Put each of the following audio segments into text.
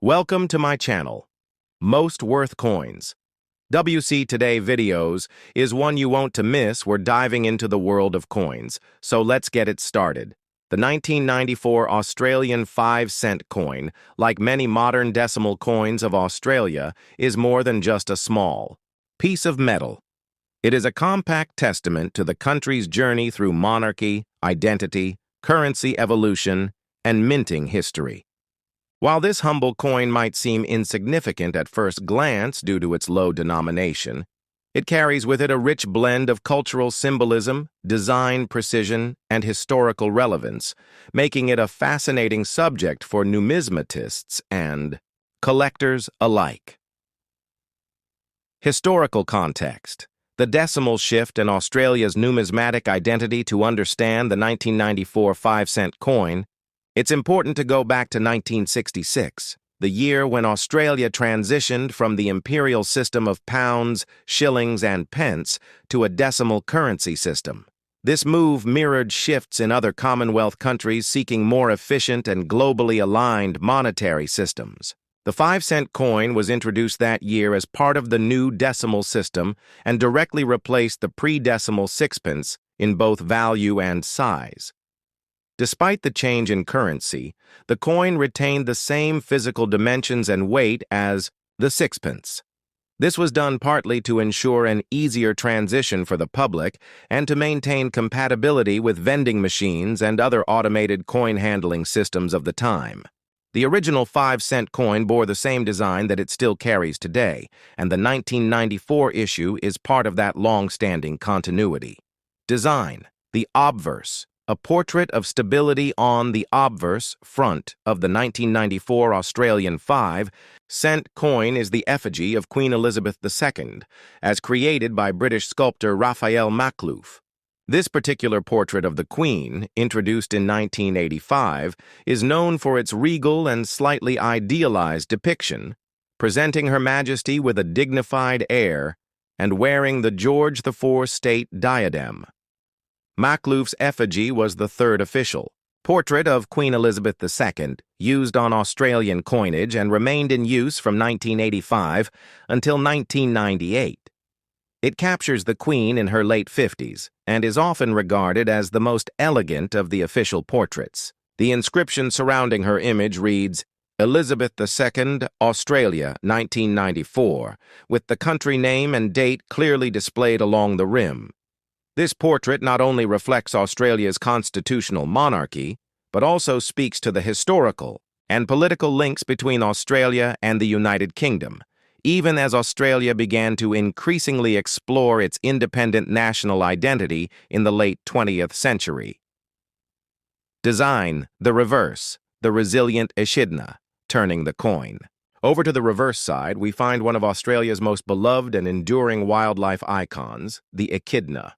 Welcome to my channel, Most Worth Coins. WC Today videos is one you won't to miss. We're diving into the world of coins, so let's get it started. The 1994 Australian 5-cent coin, like many modern decimal coins of Australia, is more than just a small piece of metal. It is a compact testament to the country's journey through monarchy, identity, currency evolution, and minting history. While this humble coin might seem insignificant at first glance due to its low denomination, it carries with it a rich blend of cultural symbolism, design precision, and historical relevance, making it a fascinating subject for numismatists and collectors alike. Historical context. The decimal shift in Australia's numismatic identity. To understand the 1994 5-cent coin, it's important to go back to 1966, the year when Australia transitioned from the imperial system of pounds, shillings, and pence to a decimal currency system. This move mirrored shifts in other Commonwealth countries seeking more efficient and globally aligned monetary systems. The 5-cent coin was introduced that year as part of the new decimal system and directly replaced the pre-decimal sixpence in both value and size. Despite the change in currency, the coin retained the same physical dimensions and weight as the sixpence. This was done partly to ensure an easier transition for the public and to maintain compatibility with vending machines and other automated coin handling systems of the time. The original 5-cent coin bore the same design that it still carries today, and the 1994 issue is part of that long-standing continuity. Design: the obverse. A portrait of stability on the obverse front of the 1994 Australian 5-cent coin is the effigy of Queen Elizabeth II, as created by British sculptor Raphael Makhlouf. This particular portrait of the Queen, introduced in 1985, is known for its regal and slightly idealized depiction, presenting Her Majesty with a dignified air and wearing the George IV state diadem. Makhlouf's effigy was the third official portrait of Queen Elizabeth II, used on Australian coinage and remained in use from 1985 until 1998. It captures the Queen in her late 50s and is often regarded as the most elegant of the official portraits. The inscription surrounding her image reads, Elizabeth II, Australia, 1994, with the country name and date clearly displayed along the rim. This portrait not only reflects Australia's constitutional monarchy, but also speaks to the historical and political links between Australia and the United Kingdom, even as Australia began to increasingly explore its independent national identity in the late 20th century. Design: the reverse, the resilient echidna, turning the coin. Over to the reverse side, we find one of Australia's most beloved and enduring wildlife icons, the echidna.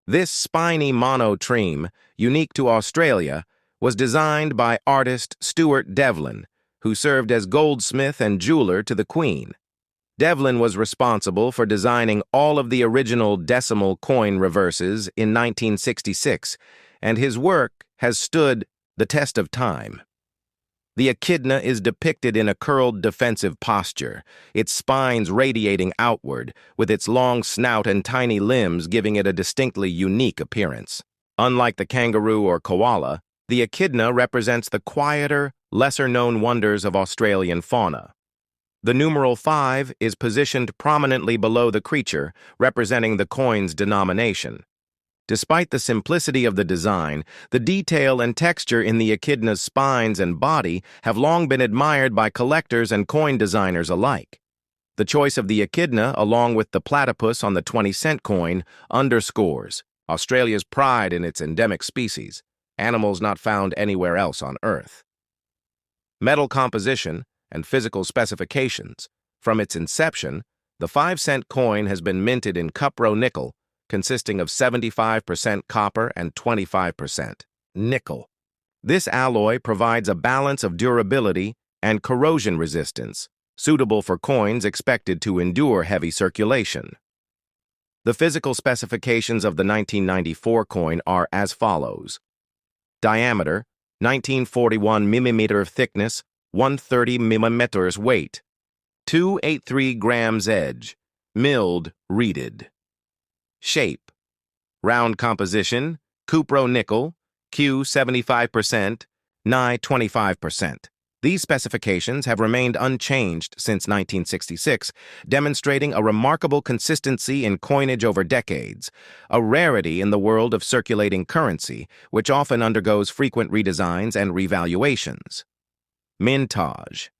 This spiny monotreme, unique to Australia, was designed by artist Stuart Devlin, who served as goldsmith and jeweler to the Queen. Devlin was responsible for designing all of the original decimal coin reverses in 1966, and his work has stood the test of time. The echidna is depicted in a curled defensive posture, its spines radiating outward, with its long snout and tiny limbs giving it a distinctly unique appearance. Unlike the kangaroo or koala, the echidna represents the quieter, lesser-known wonders of Australian fauna. The numeral 5 is positioned prominently below the creature, representing the coin's denomination. Despite the simplicity of the design, the detail and texture in the echidna's spines and body have long been admired by collectors and coin designers alike. The choice of the echidna, along with the platypus on the 20-cent coin, underscores Australia's pride in its endemic species, animals not found anywhere else on Earth. Metal composition and physical specifications. From its inception, the 5-cent coin has been minted in cupro nickel, consisting of 75% copper and 25% nickel. This alloy provides a balance of durability and corrosion resistance, suitable for coins expected to endure heavy circulation. The physical specifications of the 1994 coin are as follows. Diameter: 1941 mm thickness, 130 millimeters weight, 283 grams edge, milled, reeded. Shape: round composition, cupro nickel, Q 75%, Ni 25%. These specifications have remained unchanged since 1966, demonstrating a remarkable consistency in coinage over decades, a rarity in the world of circulating currency, which often undergoes frequent redesigns and revaluations. Mintage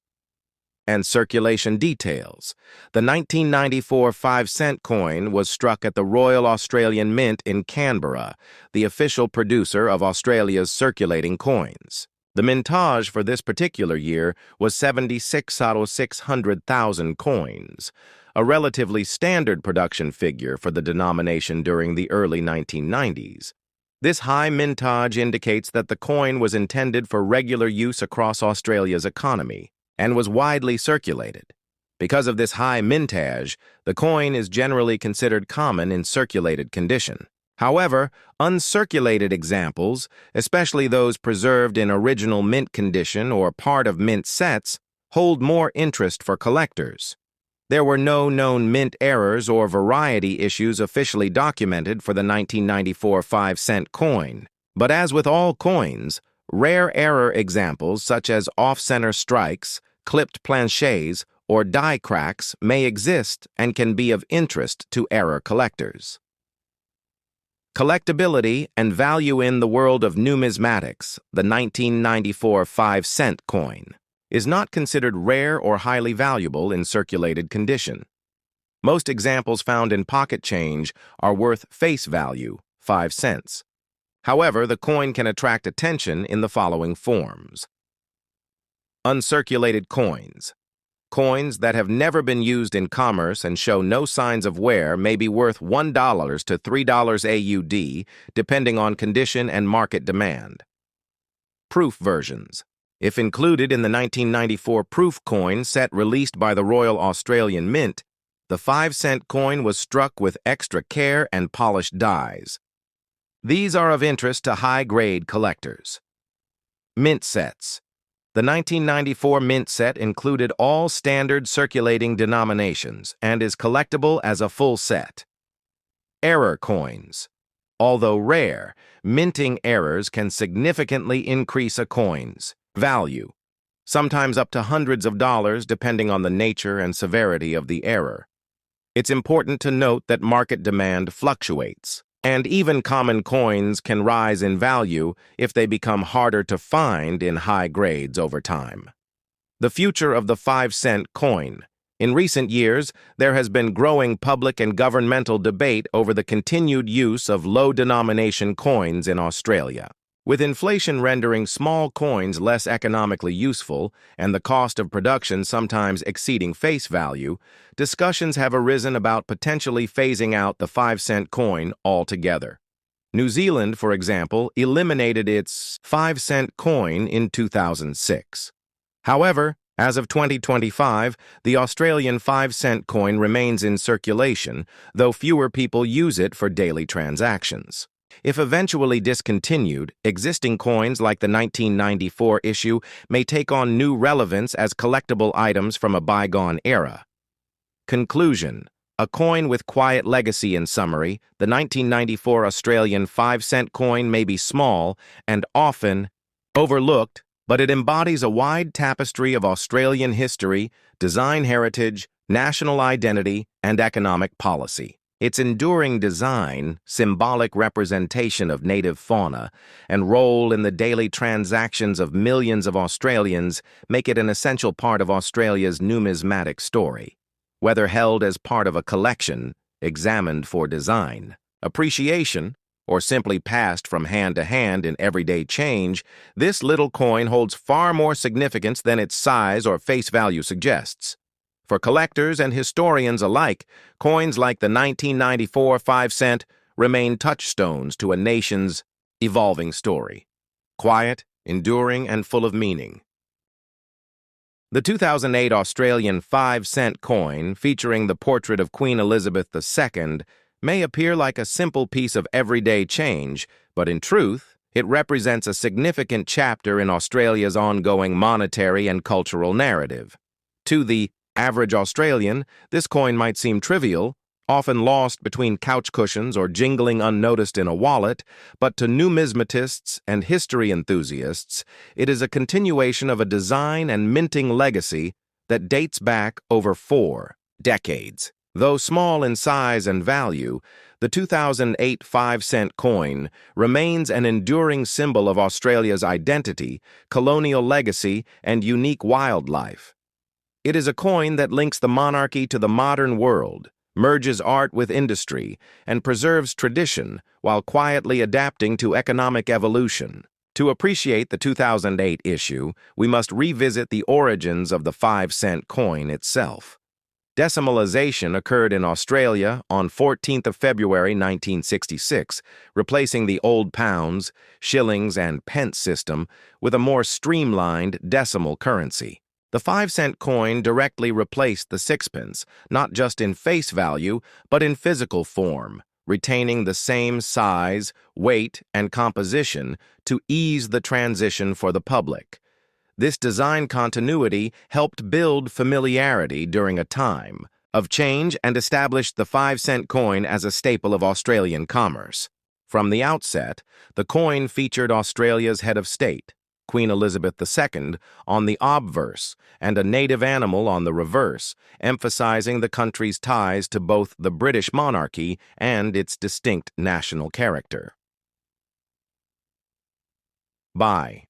and circulation details. The 1994 5-cent coin was struck at the Royal Australian Mint in Canberra, the official producer of Australia's circulating coins. The mintage for this particular year was 76 out of 600,000 coins, a relatively standard production figure for the denomination during the early 1990s. This high mintage indicates that the coin was intended for regular use across Australia's economy and was widely circulated. Because of this high mintage, the coin is generally considered common in circulated condition. However, uncirculated examples, especially those preserved in original mint condition or part of mint sets, hold more interest for collectors. There were no known mint errors or variety issues officially documented for the 1994 5-cent coin. But as with all coins, rare error examples such as off-center strikes, clipped planchets, or die cracks may exist and can be of interest to error collectors. Collectability and value in the world of numismatics, the 1994 5-cent coin, is not considered rare or highly valuable in circulated condition. Most examples found in pocket change are worth face value, 5 cents. However, the coin can attract attention in the following forms. Uncirculated coins. Coins that have never been used in commerce and show no signs of wear may be worth $1 to $3 AUD, depending on condition and market demand. Proof versions. If included in the 1994 proof coin set released by the Royal Australian Mint, the 5-cent coin was struck with extra care and polished dies. These are of interest to high-grade collectors. Mint sets. The 1994 mint set included all standard circulating denominations and is collectible as a full set. Error coins. Although rare, minting errors can significantly increase a coin's value, sometimes up to hundreds of dollars depending on the nature and severity of the error. It's important to note that market demand fluctuates, and even common coins can rise in value if they become harder to find in high grades over time. The future of the 5-cent coin. In recent years, there has been growing public and governmental debate over the continued use of low-denomination coins in Australia. With inflation rendering small coins less economically useful and the cost of production sometimes exceeding face value, discussions have arisen about potentially phasing out the 5-cent coin altogether. New Zealand, for example, eliminated its 5-cent coin in 2006. However, as of 2025, the Australian 5-cent coin remains in circulation, though fewer people use it for daily transactions. If eventually discontinued, existing coins like the 1994 issue may take on new relevance as collectible items from a bygone era. Conclusion. A coin with quiet legacy. In summary, the 1994 Australian 5-cent coin may be small and often overlooked, but it embodies a wide tapestry of Australian history, design heritage, national identity, and economic policy. Its enduring design, symbolic representation of native fauna, and role in the daily transactions of millions of Australians make it an essential part of Australia's numismatic story. Whether held as part of a collection, examined for design, appreciation, or simply passed from hand to hand in everyday change, this little coin holds far more significance than its size or face value suggests. For collectors and historians alike, coins like the 1994 5-cent remain touchstones to a nation's evolving story. Quiet, enduring, and full of meaning. The 2008 Australian 5-cent coin, featuring the portrait of Queen Elizabeth II, may appear like a simple piece of everyday change, but in truth, It represents a significant chapter in Australia's ongoing monetary and cultural narrative. To the average Australian, this coin might seem trivial, often lost between couch cushions or jingling unnoticed in a wallet, but to numismatists and history enthusiasts, it is a continuation of a design and minting legacy that dates back over 4 decades. Though small in size and value, the 2008 5-cent coin remains an enduring symbol of Australia's identity, colonial legacy, and unique wildlife. It is a coin that links the monarchy to the modern world, merges art with industry, and preserves tradition while quietly adapting to economic evolution. To appreciate the 2008 issue, we must revisit the origins of the 5-cent coin itself. Decimalisation occurred in Australia on 14th of February 1966, replacing the old pounds, shillings, and pence system with a more streamlined decimal currency. The 5-cent coin directly replaced the sixpence, not just in face value, but in physical form, retaining the same size, weight, and composition to ease the transition for the public. This design continuity helped build familiarity during a time of change and established the 5-cent coin as a staple of Australian commerce. From the outset, the coin featured Australia's head of state, Queen Elizabeth II, on the obverse and a native animal on the reverse, emphasizing the country's ties to both the British monarchy and its distinct national character. By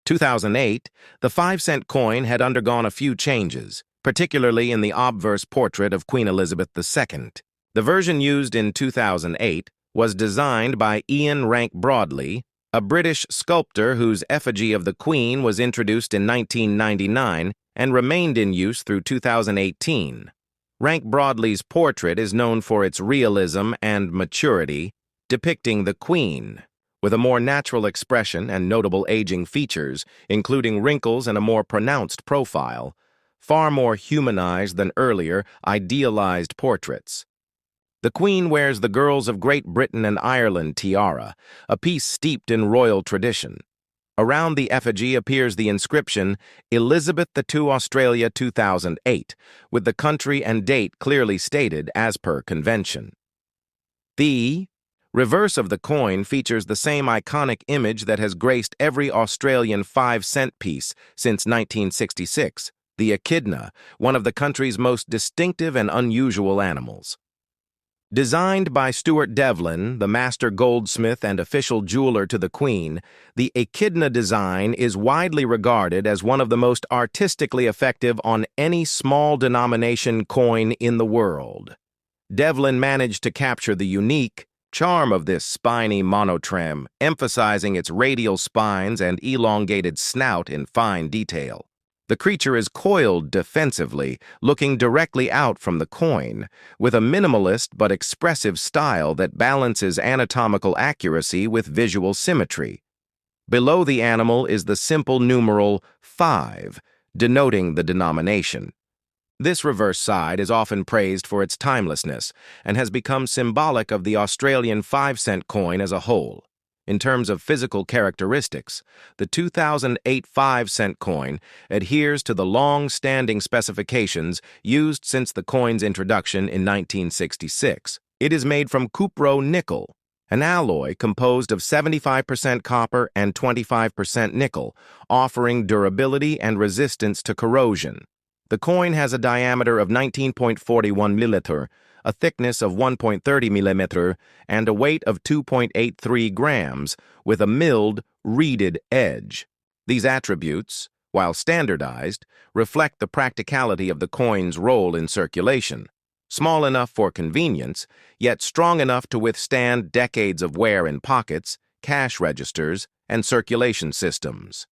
2008, the 5-cent coin had undergone a few changes, particularly in the obverse portrait of Queen Elizabeth II. The version used in 2008 was designed by Ian Rank Broadley, a British sculptor whose effigy of the Queen was introduced in 1999 and remained in use through 2018. Rank Broadley's portrait is known for its realism and maturity, depicting the Queen, with a more natural expression and notable aging features, including wrinkles and a more pronounced profile, far more humanized than earlier, idealized portraits. The Queen wears the Girls of Great Britain and Ireland tiara, a piece steeped in royal tradition. Around the effigy appears the inscription, Elizabeth II Australia 2008, with the country and date clearly stated as per convention. The reverse of the coin features the same iconic image that has graced every Australian 5-cent piece since 1966, the echidna, one of the country's most distinctive and unusual animals. Designed by Stuart Devlin, the master goldsmith and official jeweler to the Queen, the echidna design is widely regarded as one of the most artistically effective on any small denomination coin in the world. Devlin managed to capture the unique charm of this spiny monotreme, emphasizing its radial spines and elongated snout in fine detail. The creature is coiled defensively, looking directly out from the coin, with a minimalist but expressive style that balances anatomical accuracy with visual symmetry. Below the animal is the simple numeral 5, denoting the denomination. This reverse side is often praised for its timelessness and has become symbolic of the Australian 5-cent coin as a whole. In terms of physical characteristics, the 2008 5-cent coin adheres to the long-standing specifications used since the coin's introduction in 1966. It is made from cupro nickel, an alloy composed of 75% copper and 25% nickel, offering durability and resistance to corrosion. The coin has a diameter of 19.41 mm, a thickness of 1.30 mm, and a weight of 2.83 grams, with a milled, reeded edge. These attributes, while standardized, reflect the practicality of the coin's role in circulation. Small enough for convenience, yet strong enough to withstand decades of wear in pockets, cash registers, and circulation systems.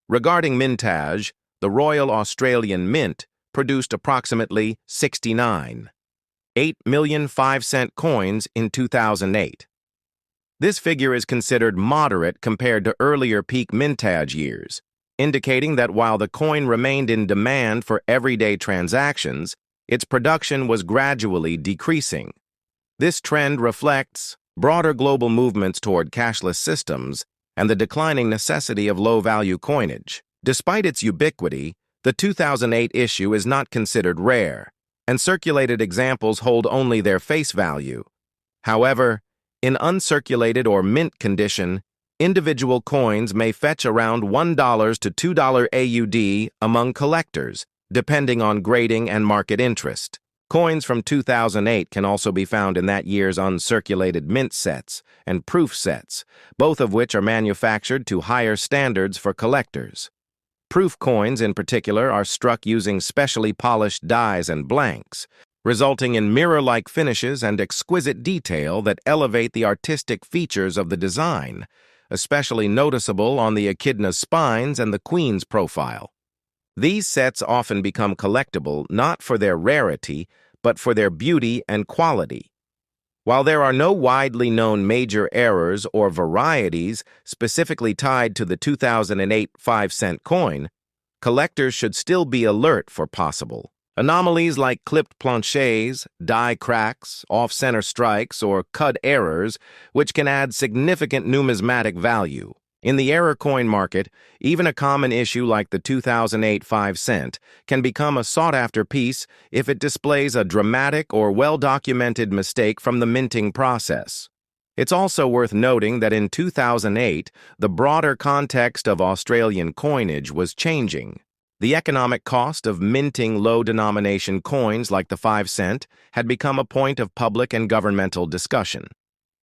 Regarding mintage, the Royal Australian Mint produced approximately 8 million 5-cent coins in 2008. This figure is considered moderate compared to earlier peak mintage years, indicating that while the coin remained in demand for everyday transactions, its production was gradually decreasing. This trend reflects broader global movements toward cashless systems, and the declining necessity of low-value coinage. Despite its ubiquity, the 2008 issue is not considered rare, and circulated examples hold only their face value. However, in uncirculated or mint condition, individual coins may fetch around $1 to $2 AUD among collectors, depending on grading and market interest. Coins from 2008 can also be found in that year's uncirculated mint sets and proof sets, both of which are manufactured to higher standards for collectors. Proof coins, in particular, are struck using specially polished dies and blanks, resulting in mirror-like finishes and exquisite detail that elevate the artistic features of the design, especially noticeable on the echidna's spines and the queen's profile. These sets often become collectible not for their rarity, but for their beauty and quality. While there are no widely known major errors or varieties specifically tied to the 2008 5-cent coin, collectors should still be alert for possible anomalies like clipped planchets, die cracks, off-center strikes, or cut errors, which can add significant numismatic value. In the error coin market, even a common issue like the 2008 5-cent can become a sought-after piece if it displays a dramatic or well-documented mistake from the minting process. It's also worth noting that in 2008, the broader context of Australian coinage was changing. The economic cost of minting low-denomination coins like the 5-cent had become a point of public and governmental discussion.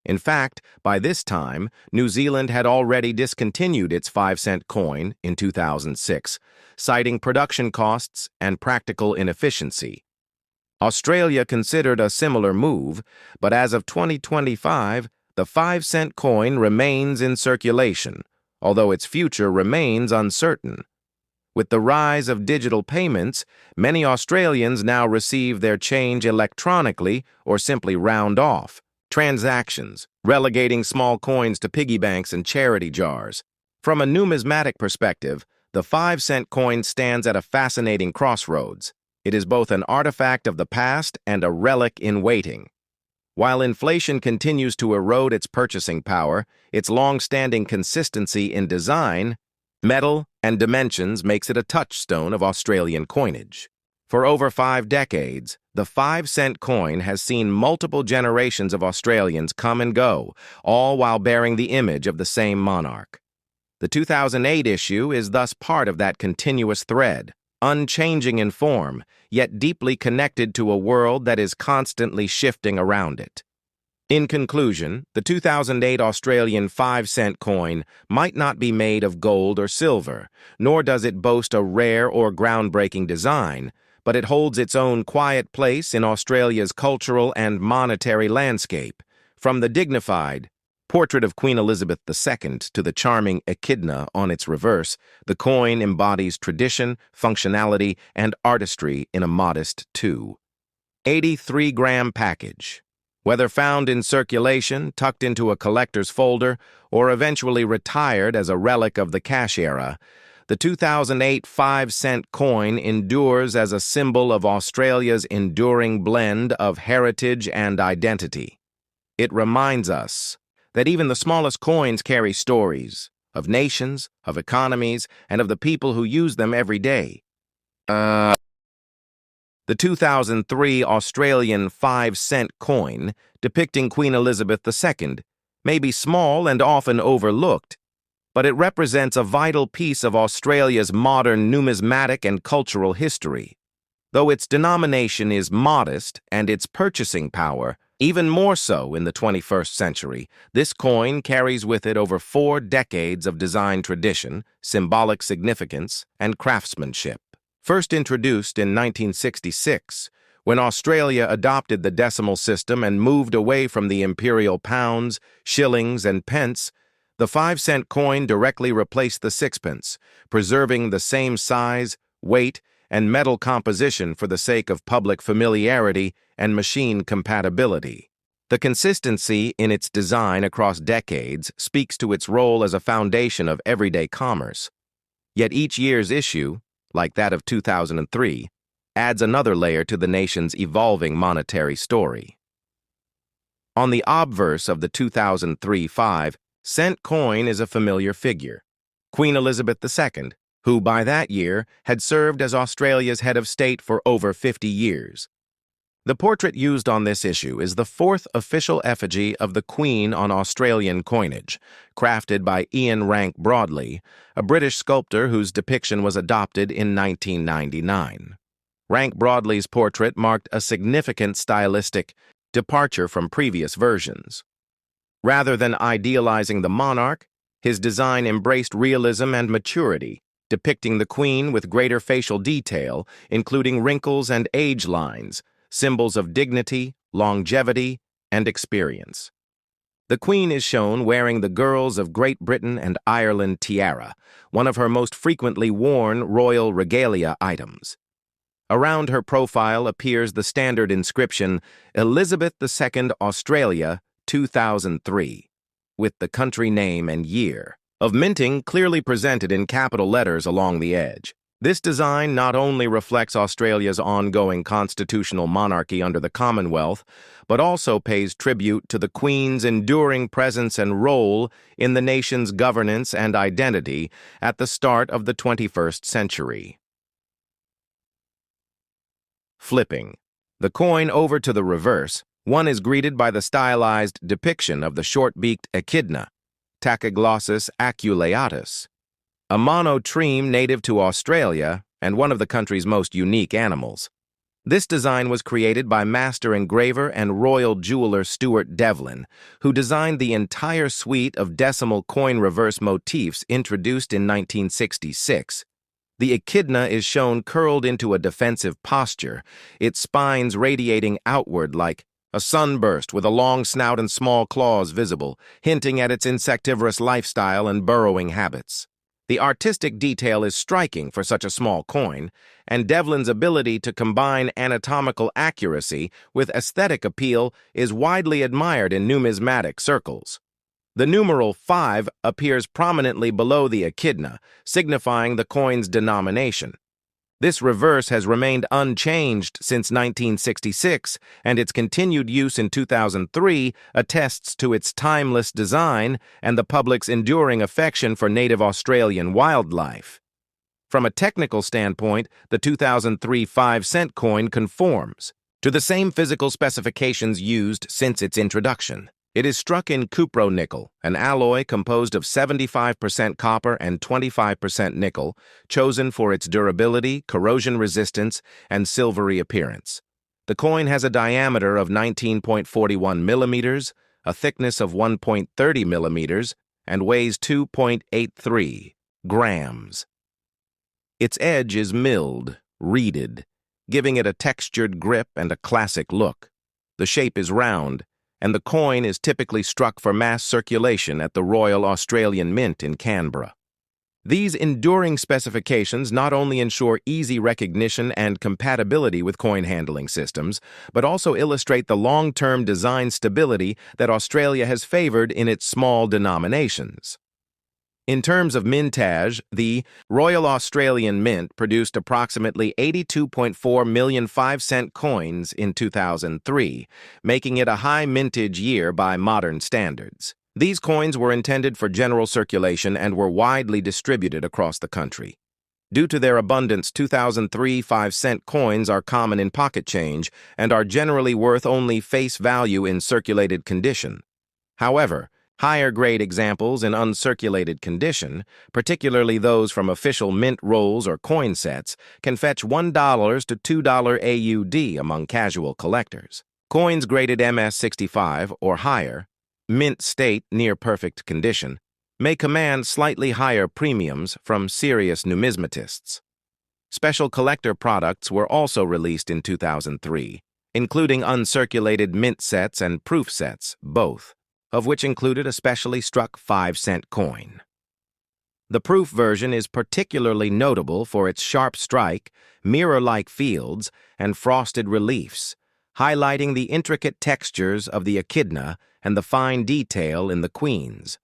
In fact, by this time, New Zealand had already discontinued its 5-cent coin in 2006, citing production costs and practical inefficiency. Australia considered a similar move, but as of 2025, the 5-cent coin remains in circulation, although its future remains uncertain. With the rise of digital payments, many Australians now receive their change electronically or simply round off transactions, relegating small coins to piggy banks and charity jars. From a numismatic perspective, the 5-cent coin stands at a fascinating crossroads. It is both an artifact of the past and a relic in waiting. While inflation continues to erode its purchasing power, its long-standing consistency in design, metal, and dimensions makes it a touchstone of Australian coinage. For over 5 decades, the 5-cent coin has seen multiple generations of Australians come and go, all while bearing the image of the same monarch. The 2008 issue is thus part of that continuous thread, unchanging in form, yet deeply connected to a world that is constantly shifting around it. In conclusion, the 2008 Australian 5-cent coin might not be made of gold or silver, nor does it boast a rare or groundbreaking design, but it holds its own quiet place in Australia's cultural and monetary landscape. From the dignified portrait of Queen Elizabeth II to the charming echidna on its reverse, the coin embodies tradition, functionality, and artistry in a modest 283-gram package. Whether found in circulation, tucked into a collector's folder, or eventually retired as a relic of the cash era, the 2008 5-cent coin endures as a symbol of Australia's enduring blend of heritage and identity. It reminds us that even the smallest coins carry stories of nations, of economies, and of the people who use them every day. The 2003 Australian 5-cent coin, depicting Queen Elizabeth II, may be small and often overlooked, but it represents a vital piece of Australia's modern numismatic and cultural history. Though its denomination is modest and its purchasing power even more so in the 21st century, this coin carries with it over 4 decades of design tradition, symbolic significance, and craftsmanship. First introduced in 1966, when Australia adopted the decimal system and moved away from the imperial pounds, shillings, and pence, the 5-cent coin directly replaced the sixpence, preserving the same size, weight, and metal composition for the sake of public familiarity and machine compatibility. The consistency in its design across decades speaks to its role as a foundation of everyday commerce. Yet each year's issue, like that of 2003, adds another layer to the nation's evolving monetary story. On the obverse of the 2003 5-cent coin is a familiar figure, Queen Elizabeth II, who by that year had served as Australia's head of state for over 50 years. The portrait used on this issue is the fourth official effigy of the Queen on Australian coinage, crafted by Ian Rank Broadley, a British sculptor whose depiction was adopted in 1999. Rank Broadley's portrait marked a significant stylistic departure from previous versions. Rather than idealizing the monarch, his design embraced realism and maturity, depicting the Queen with greater facial detail, including wrinkles and age lines, symbols of dignity, longevity, and experience. The Queen is shown wearing the Girls of Great Britain and Ireland tiara, one of her most frequently worn royal regalia items. Around her profile appears the standard inscription, Elizabeth II Australia, 2003, with the country name and year of minting clearly presented in capital letters along the edge. This design not only reflects Australia's ongoing constitutional monarchy under the Commonwealth, but also pays tribute to the Queen's enduring presence and role in the nation's governance and identity at the start of the 21st century. Flipping the coin over to the reverse, one is greeted by the stylized depiction of the short-beaked echidna, Tachyglossus aculeatus, a monotreme native to Australia and one of the country's most unique animals. This design was created by master engraver and royal jeweler Stuart Devlin, who designed the entire suite of decimal coin reverse motifs introduced in 1966. The echidna is shown curled into a defensive posture, its spines radiating outward like a sunburst with a long snout and small claws visible, hinting at its insectivorous lifestyle and burrowing habits. The artistic detail is striking for such a small coin, and Devlin's ability to combine anatomical accuracy with aesthetic appeal is widely admired in numismatic circles. The numeral 5 appears prominently below the echidna, signifying the coin's denomination. This reverse has remained unchanged since 1966, and its continued use in 2003 attests to its timeless design and the public's enduring affection for native Australian wildlife. From a technical standpoint, the 2003 5-cent coin conforms to the same physical specifications used since its introduction. It is struck in cupro-nickel, an alloy composed of 75% copper and 25% nickel, chosen for its durability, corrosion resistance, and silvery appearance. The coin has a diameter of 19.41 millimeters, a thickness of 1.30 millimeters, and weighs 2.83 grams. Its edge is milled, reeded, giving it a textured grip and a classic look. The shape is round, and the coin is typically struck for mass circulation at the Royal Australian Mint in Canberra. These enduring specifications not only ensure easy recognition and compatibility with coin handling systems, but also illustrate the long-term design stability that Australia has favored in its small denominations. In terms of mintage, the Royal Australian Mint produced approximately 82.4 million 5-cent coins in 2003, making it a high mintage year by modern standards. These coins were intended for general circulation and were widely distributed across the country. Due to their abundance, 2003 5-cent coins are common in pocket change and are generally worth only face value in circulated condition. However, higher-grade examples in uncirculated condition, particularly those from official mint rolls or coin sets, can fetch $1 to $2 AUD among casual collectors. Coins graded MS65 or higher, mint state near perfect condition, may command slightly higher premiums from serious numismatists. Special collector products were also released in 2003, including uncirculated mint sets and proof sets, both of which included a specially struck 5-cent coin. The proof version is particularly notable for its sharp strike, mirror-like fields, and frosted reliefs, highlighting the intricate textures of the echidna and the fine detail in the Queen's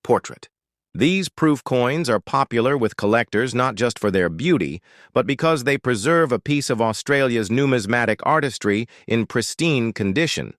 portrait. These proof coins are popular with collectors not just for their beauty, but because they preserve a piece of Australia's numismatic artistry in pristine condition.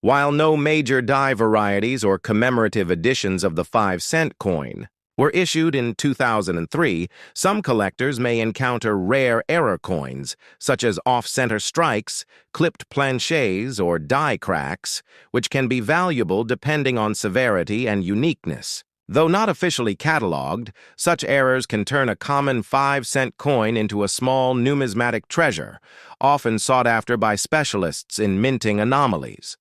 While no major die varieties or commemorative editions of the 5-cent coin were issued in 2003, some collectors may encounter rare error coins, such as off-center strikes, clipped planchets, or die cracks, which can be valuable depending on severity and uniqueness. Though not officially cataloged, such errors can turn a common 5-cent coin into a small numismatic treasure, often sought after by specialists in minting anomalies.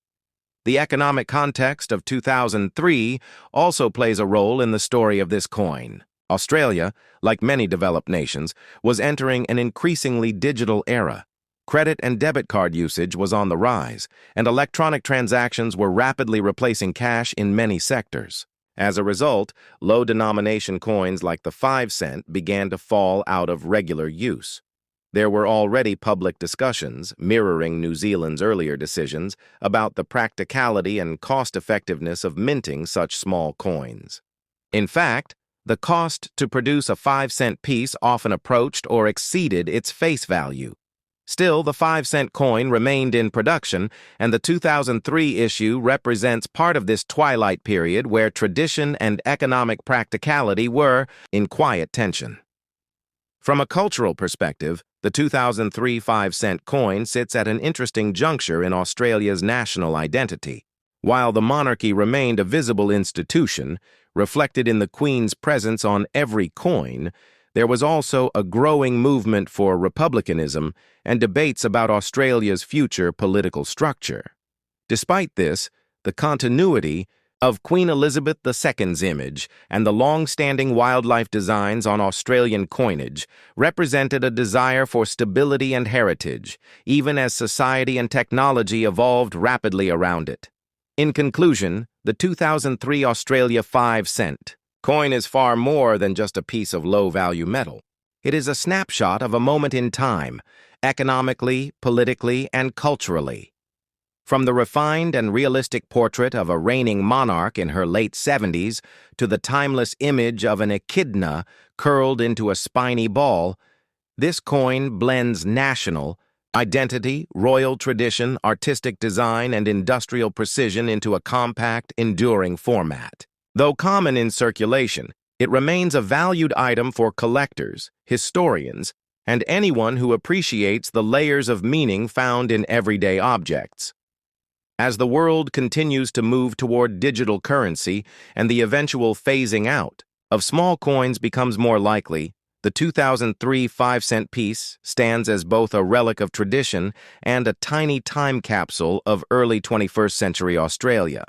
The economic context of 2003 also plays a role in the story of this coin. Australia, like many developed nations, was entering an increasingly digital era. Credit and debit card usage was on the rise, and electronic transactions were rapidly replacing cash in many sectors. As a result, low-denomination coins like the 5-cent began to fall out of regular use. There were already public discussions, mirroring New Zealand's earlier decisions, about the practicality and cost-effectiveness of minting such small coins. In fact, the cost to produce a 5-cent piece often approached or exceeded its face value. Still, the 5-cent coin remained in production, and the 2003 issue represents part of this twilight period where tradition and economic practicality were in quiet tension. From a cultural perspective, the 2003 5-cent coin sits at an interesting juncture in Australia's national identity. While the monarchy remained a visible institution, reflected in the Queen's presence on every coin, there was also a growing movement for republicanism and debates about Australia's future political structure. Despite this, the continuity of Queen Elizabeth II's image and the long-standing wildlife designs on Australian coinage represented a desire for stability and heritage, even as society and technology evolved rapidly around it. In conclusion, the 2003 Australia 5-cent coin is far more than just a piece of low-value metal. It is a snapshot of a moment in time, economically, politically, and culturally. From the refined and realistic portrait of a reigning monarch in her late 70s to the timeless image of an echidna curled into a spiny ball, this coin blends national identity, royal tradition, artistic design, and industrial precision into a compact, enduring format. Though common in circulation, it remains a valued item for collectors, historians, and anyone who appreciates the layers of meaning found in everyday objects. As the world continues to move toward digital currency and the eventual phasing out of small coins becomes more likely, the 2003 5-cent piece stands as both a relic of tradition and a tiny time capsule of early 21st century Australia.